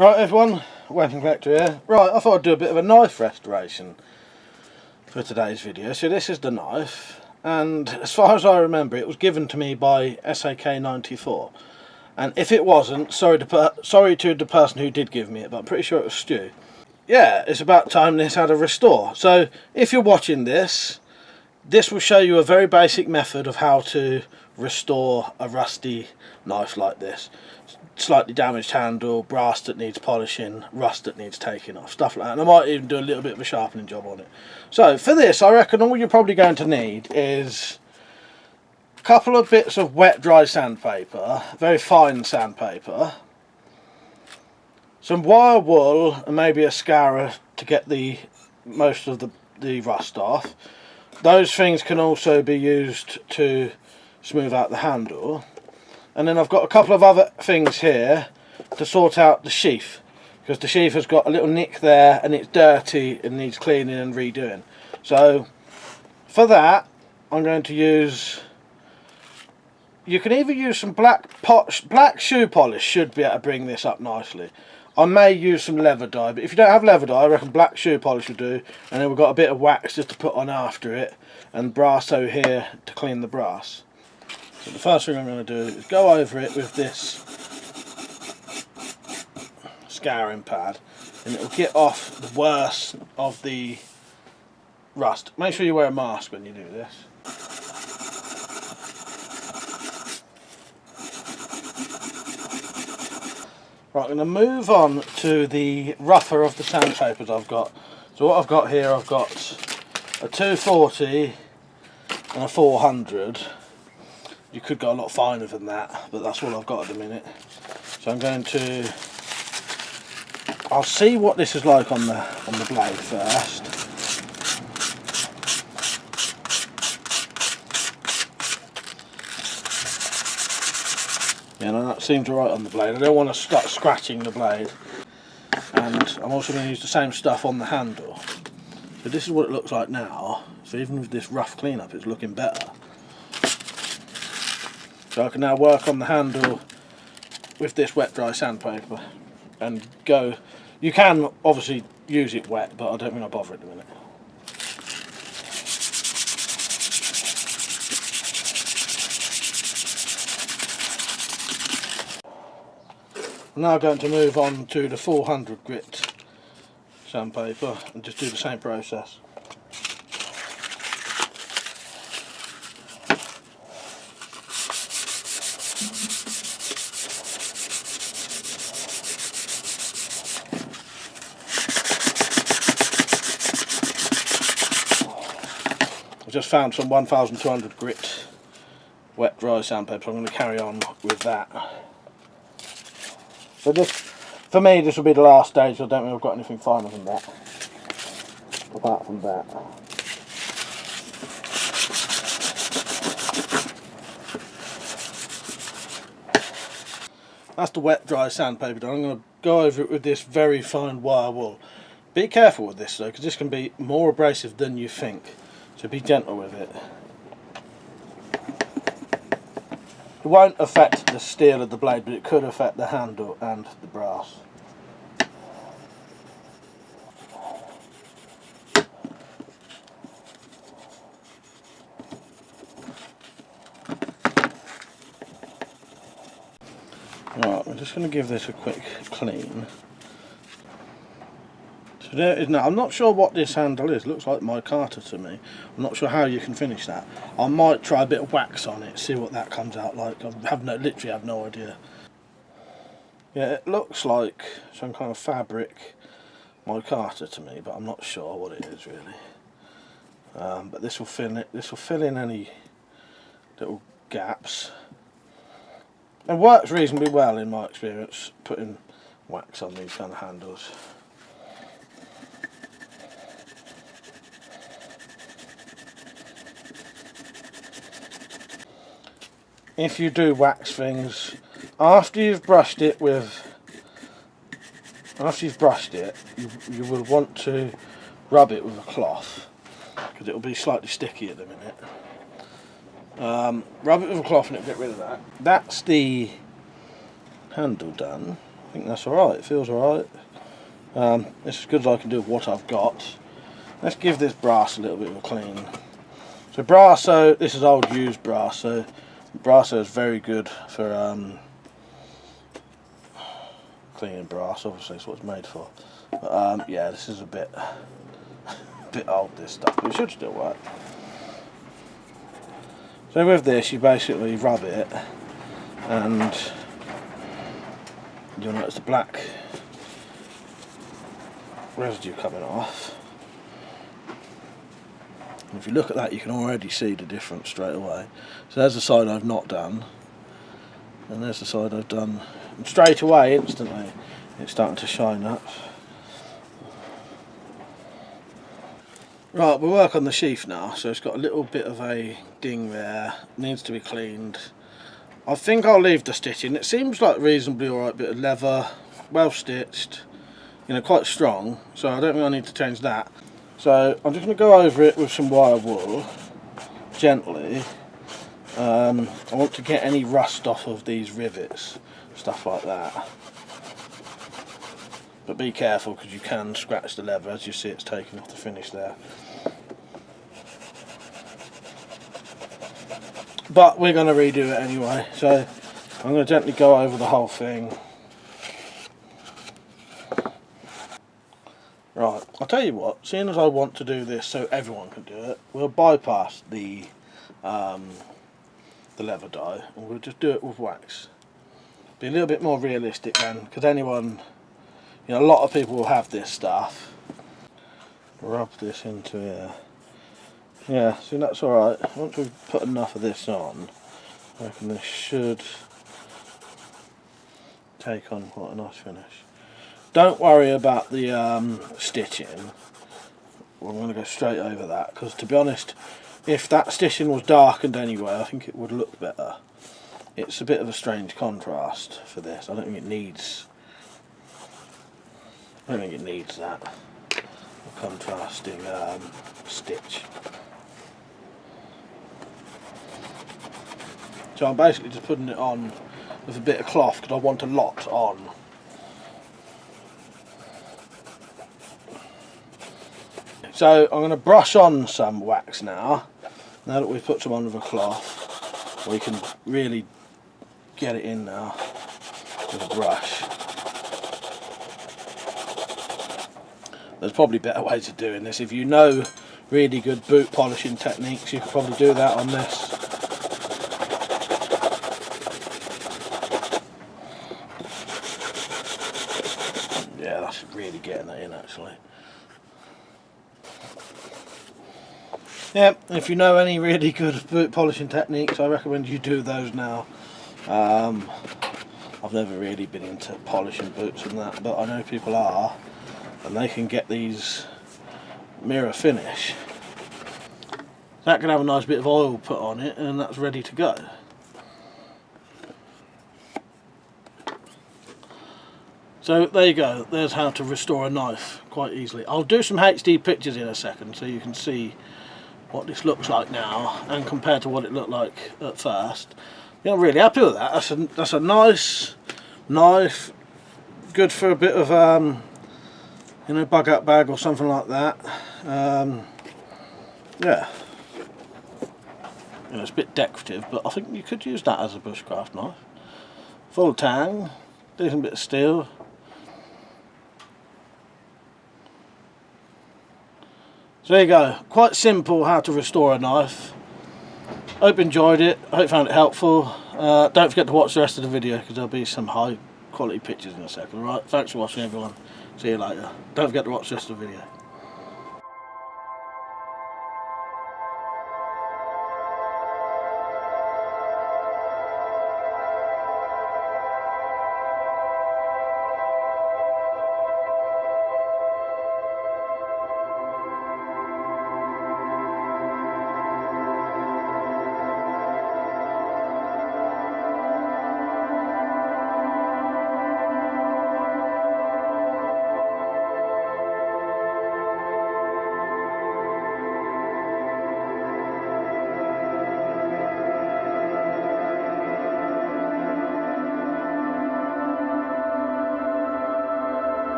Right everyone, WeaponCollector here. Right, I thought I'd do a bit of a knife restoration for today's video. So this is the knife, and as far as I remember it was given to me by SAK94. And if it wasn't, sorry to the person who did give me it, but I'm pretty sure it was Stu. Yeah, it's about time this had a restore. So if you're watching this will show you a very basic method of how to restore a rusty knife like this. Slightly damaged handle, brass that needs polishing, rust that needs taking off, stuff like that. And I might even do a little bit of a sharpening job on it. So for this, I reckon all you're probably going to need is a couple of bits of wet dry sandpaper, very fine sandpaper, some wire wool, and maybe a scourer to get most of the rust off. Those things can also be used to smooth out the handle. And then I've got a couple of other things here to sort out the sheath, because the sheath has got a little nick there and it's dirty and needs cleaning and redoing. So for that I'm going to use, you can either use some black shoe polish, should be able to bring this up nicely. I may use some leather dye, but if you don't have leather dye I reckon black shoe polish will do. And then we've got a bit of wax just to put on after it, and brass over here to clean the brass. So the first thing I'm going to do is go over it with this scouring pad, and it will get off the worst of the rust. Make sure you wear a mask when you do this. Right, I'm going to move on to the rougher of the sandpapers I've got. So what I've got here, I've got a 240 and a 400. You could go a lot finer than that, but that's all I've got at the minute. So I'm going to, I'll see what this is like on the blade first. Yeah, no, that seems alright on the blade. I don't want to start scratching the blade. And I'm also going to use the same stuff on the handle. So this is what it looks like now. So even with this rough cleanup, it's looking better. So I can now work on the handle with this wet dry sandpaper and go. You can obviously use it wet, but I don't think I'll bother at the minute. I'm now going to move on to the 400 grit sandpaper and just do the same process. I've just found some 1200 grit wet dry sandpaper, so I'm going to carry on with that. So this, for me, this will be the last stage. I don't think I've got anything finer than that, apart from that. That's the wet dry sandpaper done. I'm going to go over it with this very fine wire wool. Be careful with this though, because this can be more abrasive than you think. So be gentle with it. It won't affect the steel of the blade, but it could affect the handle and the brass. Right, we're just going to give this a quick clean. So there it is now. I'm not sure what this handle is. It looks like micarta to me. I'm not sure how you can finish that. I might try a bit of wax on it, see what that comes out like. I literally have no idea. Yeah, it looks like some kind of fabric micarta to me, but I'm not sure what it is really. But this will fill in any little gaps. It works reasonably well in my experience, putting wax on these kind of handles. If you do wax things, after you've brushed it, you will want to rub it with a cloth, because it will be slightly sticky at the minute. Rub it with a cloth and it'll get rid of that. That's the handle done. I think that's alright, it feels alright. It's as good as I can do with what I've got. Let's give this brass a little bit of a clean. So Brasso, this is old used Brasso. Brasso is very good for cleaning brass, obviously it's what it's made for. But yeah, this is a bit old, this stuff, but it should still work. So with this, you basically rub it, and you'll notice the black residue coming off. And if you look at that, you can already see the difference straight away. So there's the side I've not done, and there's the side I've done. And straight away, instantly, it's starting to shine up. Right, we'll work on the sheath now. So it's got a little bit of a ding there, needs to be cleaned. I think I'll leave the stitching. It seems like reasonably alright bit of leather, well stitched, you know, quite strong, so I don't think I need to change that. So I'm just going to go over it with some wire wool, gently. I want to get any rust off of these rivets, stuff like that. But be careful, because you can scratch the leather. As you see, it's taking off the finish there. But we're going to redo it anyway, so I'm going to gently go over the whole thing. Right, I'll tell you what, seeing as I want to do this so everyone can do it, we'll bypass the leather dye and we'll just do it with wax. Be a little bit more realistic then, because anyone, you know, a lot of people will have this stuff. Rub this into here. Yeah, see, that's alright. Once we've put enough of this on, I reckon this should take on quite a nice finish. Don't worry about the stitching. I'm going to go straight over that, because to be honest, if that stitching was darkened anyway, I think it would look better. It's a bit of a strange contrast for this. I don't think it needs that contrasting stitch. So I'm basically just putting it on with a bit of cloth because I want a lot on. So I'm going to brush on some wax now that we've put some on with a cloth. We can really get it in now with a brush. There's probably better ways of doing this. If you know really good boot polishing techniques, you could probably do that on this. Yeah, that's really getting that in actually. Yeah, if you know any really good boot polishing techniques, I recommend you do those now. I've never really been into polishing boots and that, but I know people are, and they can get these mirror finish. That can have a nice bit of oil put on it, and that's ready to go. So there you go, there's how to restore a knife quite easily. I'll do some HD pictures in a second so you can see what this looks like now and compared to what it looked like at first. Yeah, I'm really happy with that. That's a nice knife, good for a bit of you know, bug out bag or something like that. Yeah, you know, it's a bit decorative, but I think you could use that as a bushcraft knife. Full tang, decent bit of steel. So there you go, quite simple how to restore a knife. Hope you enjoyed it, I hope you found it helpful. Don't forget to watch the rest of the video because there'll be some high quality pictures in a second. Right, thanks for watching everyone, see you later. Don't forget to watch the rest of the video.